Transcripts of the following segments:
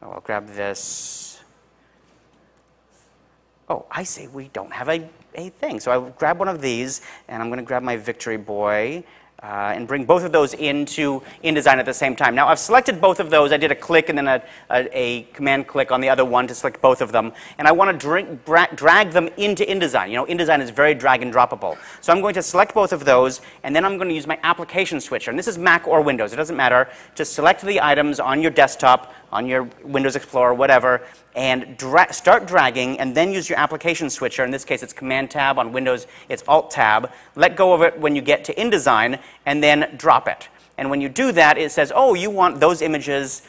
I'll grab this. Oh, I see. We don't have a thing. So I'll grab one of these, and I'm going to grab my Victory Boy and bring both of those into InDesign at the same time. Now, I've selected both of those. I did a click and then a command click on the other one to select both of them. And I want to drag them into InDesign. You know, InDesign is very drag and droppable. So I'm going to select both of those, and then I'm going to use my application switcher. And this is Mac or Windows. It doesn't matter. Just select the items on your desktop, on your Windows Explorer, whatever, and start dragging, and then use your application switcher. In this case, it's Command-Tab. On Windows, it's Alt-Tab. Let go of it when you get to InDesign, and then drop it. And when you do that, it says, oh, you want those images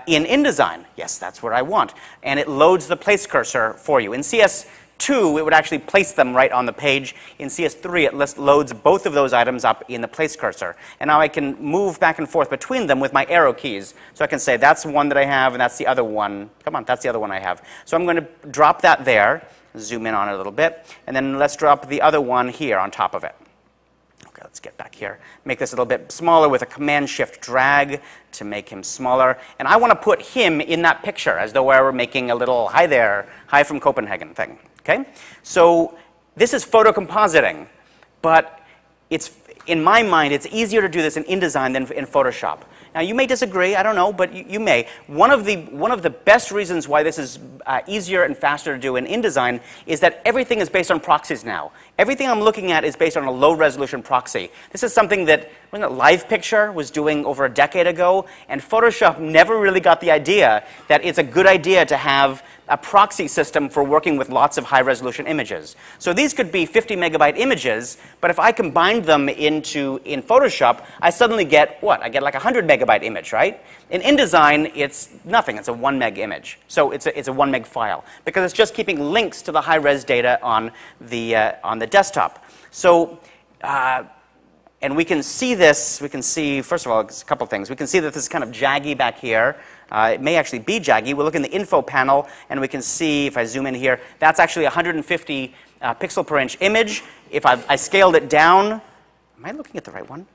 in InDesign. Yes, that's what I want. And it loads the place cursor for you. In CS2, it would actually place them right on the page. In CS3, it loads both of those items up in the place cursor. And now I can move back and forth between them with my arrow keys. So I can say, that's one that I have, and that's the other one. Come on, that's the other one I have. So I'm going to drop that there, zoom in on it a little bit, and then let's drop the other one here on top of it. Okay, let's get back here. Make this a little bit smaller with a Command-Shift-Drag to make him smaller. And I want to put him in that picture as though I were making a little hi there, hi from Copenhagen thing. Okay? So this is photo compositing, but in my mind, it's easier to do this in InDesign than in Photoshop. Now, you may disagree, I don't know, but you may. One of the best reasons why this is easier and faster to do in InDesign is that everything is based on proxies now. Everything I'm looking at is based on a low-resolution proxy. This is something that Live Picture was doing over a decade ago, and Photoshop never really got the idea that it's a good idea to have a proxy system for working with lots of high-resolution images. So these could be 50-megabyte images, but if I combined them in Photoshop, I suddenly get, what? I get like a 100-megabyte image, right? In InDesign, it's nothing. It's a 1 meg image. So it's a 1 meg file, because it's just keeping links to the high-res data on the desktop. So, and we can see this. We can see, first of all, a couple things. We can see that this is kind of jaggy back here. It may actually be jaggy. We'll look in the info panel, and we can see, if I zoom in here, that's actually a 150 pixel per inch image. If I scaled it down, am I looking at the right one?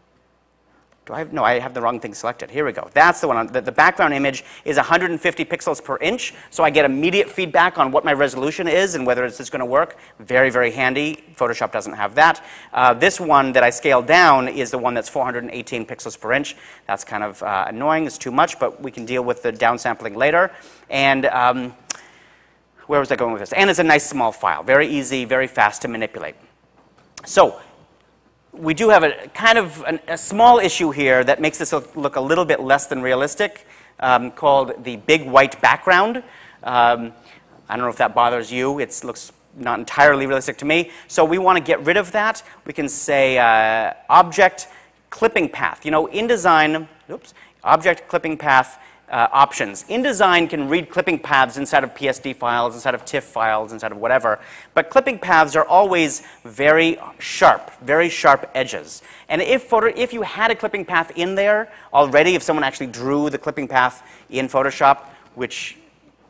No, I have the wrong thing selected. Here we go. That's the one. The background image is 150 pixels per inch, so I get immediate feedback on what my resolution is and whether it's just going to work. Very, very handy. Photoshop doesn't have that. This one that I scaled down is the one that's 418 pixels per inch. That's kind of annoying. It's too much, but we can deal with the downsampling later. And where was I going with this? And it's a nice small file. Very easy, very fast to manipulate. So we do have a kind of a small issue here that makes this look a little bit less than realistic, called the big white background. I don't know if that bothers you. It looks not entirely realistic to me. So we want to get rid of that. We can say object clipping path. You know, InDesign, object clipping path options. InDesign can read clipping paths inside of PSD files, inside of TIFF files, inside of whatever. But clipping paths are always very sharp edges. And if you had a clipping path in there already, if someone actually drew the clipping path in Photoshop, which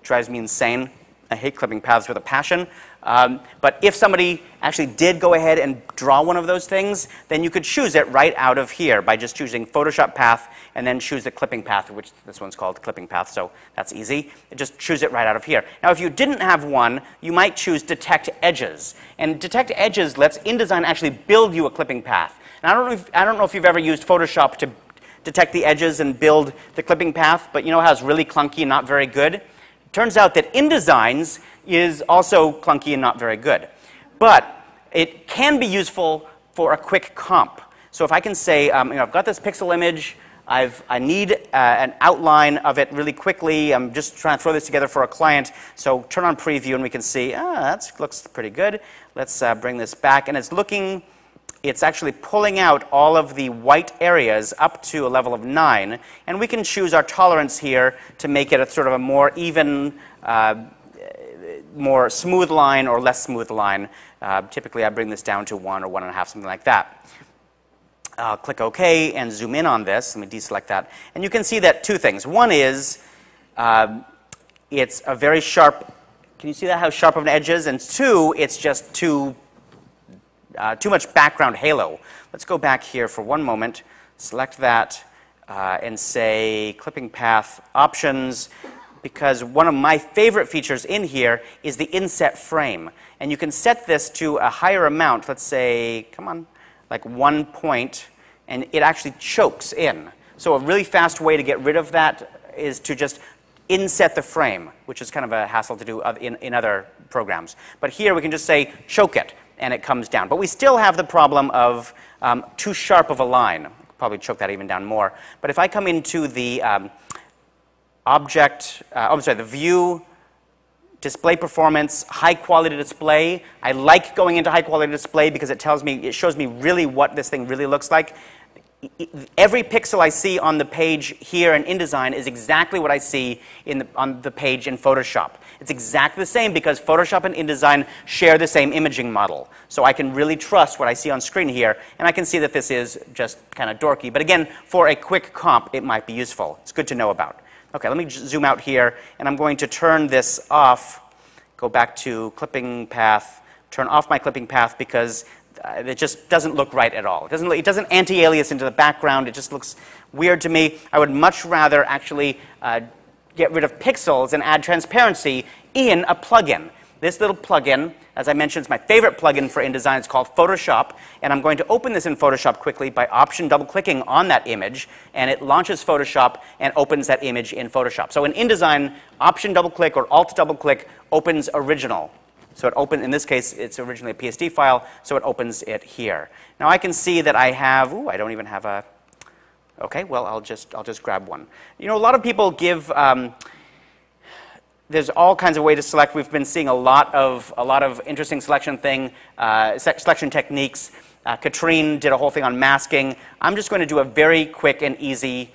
drives me insane. I hate clipping paths with a passion. But if somebody actually did go ahead and draw one of those things, then you could choose it right out of here by just choosing Photoshop path and then choose the clipping path, which this one's called clipping path, so that's easy. Just choose it right out of here. Now, if you didn't have one, you might choose detect edges. And detect edges lets InDesign actually build you a clipping path. And I don't know if you've ever used Photoshop to detect the edges and build the clipping path, but you know how it's really clunky and not very good? Turns out that InDesign's is also clunky and not very good. But it can be useful for a quick comp. So if I can say, I've got this pixel image, I need an outline of it really quickly. I'm just trying to throw this together for a client. So turn on preview and we can see, that looks pretty good. Let's bring this back. And it's actually pulling out all of the white areas up to a level of 9. And we can choose our tolerance here to make it a sort of a more even, more smooth line or less smooth line. Typically, I bring this down to 1 or 1.5, something like that. I'll click OK and zoom in on this. Let me deselect that. And you can see that two things. One is it's a very sharp, can you see that, how sharp of an edge is? And two, it's just too much background halo. Let's go back here for one moment, select that, and say clipping path options, because one of my favorite features in here is the inset frame. And you can set this to a higher amount, let's say, come on, like 1 point, and it actually chokes in. So a really fast way to get rid of that is to just inset the frame, which is kind of a hassle to do in other programs. But here we can just say choke it, and it comes down. But we still have the problem of too sharp of a line. I could probably choke that even down more. But if I come into the the view, display performance, high quality display. I like going into high quality display because it shows me really what this thing really looks like. Every pixel I see on the page here in InDesign is exactly what I see on the page in Photoshop. It's exactly the same because Photoshop and InDesign share the same imaging model. So I can really trust what I see on screen here, and I can see that this is just kind of dorky. But again, for a quick comp, it might be useful. It's good to know about. Okay, let me zoom out here, and I'm going to turn this off, go back to clipping path, turn off my clipping path because it just doesn't look right at all. It doesn't anti-alias into the background. It just looks weird to me. I would much rather actually get rid of pixels and add transparency in a plugin. This little plugin, as I mentioned, is my favorite plugin for InDesign. It's called Photoshop, and I'm going to open this in Photoshop quickly by option double-clicking on that image, and it launches Photoshop and opens that image in Photoshop. So in InDesign, option double-click or alt double-click opens original. So it opens, in this case, it's originally a PSD file, so it opens it here. Now I can see that I have, I don't even have a, okay, well, I'll just grab one. You know, a lot of people give, there's all kinds of ways to select. We've been seeing a lot of interesting selection techniques. Katrine did a whole thing on masking. I'm just going to do a very quick and easy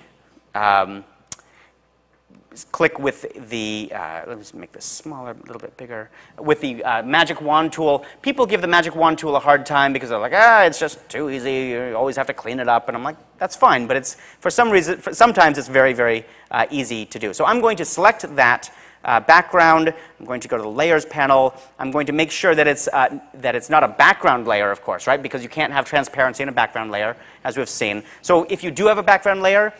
click with the, let me just make this smaller, a little bit bigger, with the magic wand tool. People give the magic wand tool a hard time because they're like, it's just too easy, you always have to clean it up, and I'm like, that's fine, but it's, for some reason, sometimes it's very, very easy to do. So I'm going to select that background. I'm going to go to the layers panel. I'm going to make sure that it's not a background layer, of course, right? Because you can't have transparency in a background layer, as we've seen. So if you do have a background layer,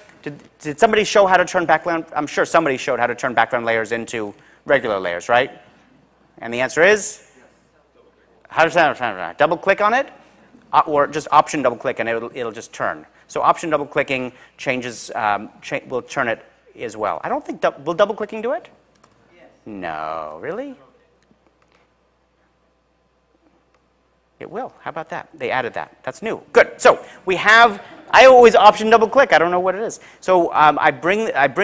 did somebody show how to turn background? I'm sure somebody showed how to turn background layers into regular layers, right? And the answer is? How to double click on it? Or just option double click and it'll just turn. So option double clicking changes, will turn it as well. I don't think, will double clicking do it? Yes. No, really? It will. How about that? They added that. That's new. Good. So we have, I always option double click. I don't know what it is. So I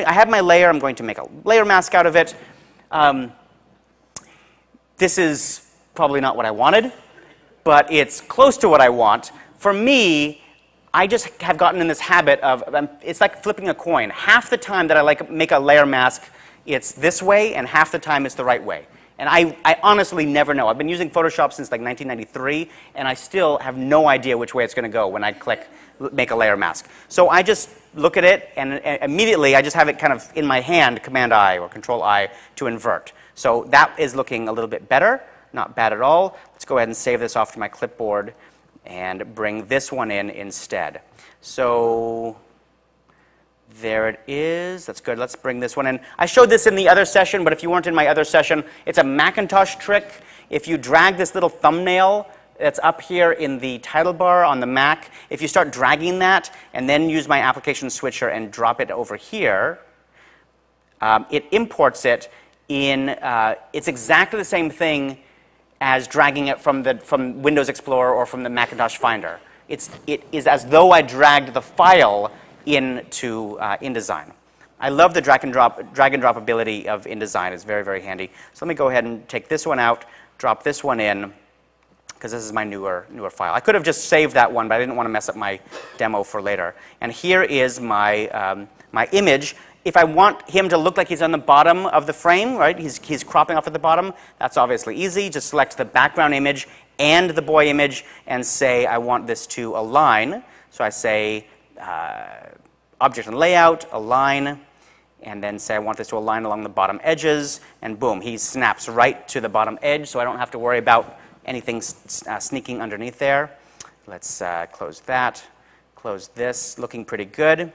have my layer. I'm going to make a layer mask out of it. This is probably not what I wanted, but it's close to what I want. For me, I just have gotten in this habit of, it's like flipping a coin. Half the time that I make a layer mask, it's this way, and half the time it's the right way. And I honestly never know. I've been using Photoshop since like 1993, and I still have no idea which way it's going to go when I click make a layer mask. So I just look at it, and immediately I just have it kind of in my hand, Command-I or Control-I, to invert. So that is looking a little bit better, not bad at all. Let's go ahead and save this off to my clipboard and bring this one in instead. So there it is. That's good. Let's bring this one in. I showed this in the other session, but if you weren't in my other session, it's a Macintosh trick. If you drag this little thumbnail that's up here in the title bar on the Mac, if you start dragging that and then use my application switcher and drop it over here, it imports it in, it's exactly the same thing as dragging it from Windows Explorer or from the Macintosh Finder. It is as though I dragged the file into InDesign. I love the drag and drop ability of InDesign. It's very, very handy. So let me go ahead and take this one out, drop this one in, because this is my newer file. I could have just saved that one, but I didn't want to mess up my demo for later. And here is my my image. If I want him to look like he's on the bottom of the frame, right? He's cropping off at the bottom. That's obviously easy. Just select the background image and the boy image and say I want this to align. So I say Object and Layout, Align, and then say I want this to align along the bottom edges, and boom, he snaps right to the bottom edge, so I don't have to worry about anything sneaking underneath there. Let's close that, close this, looking pretty good.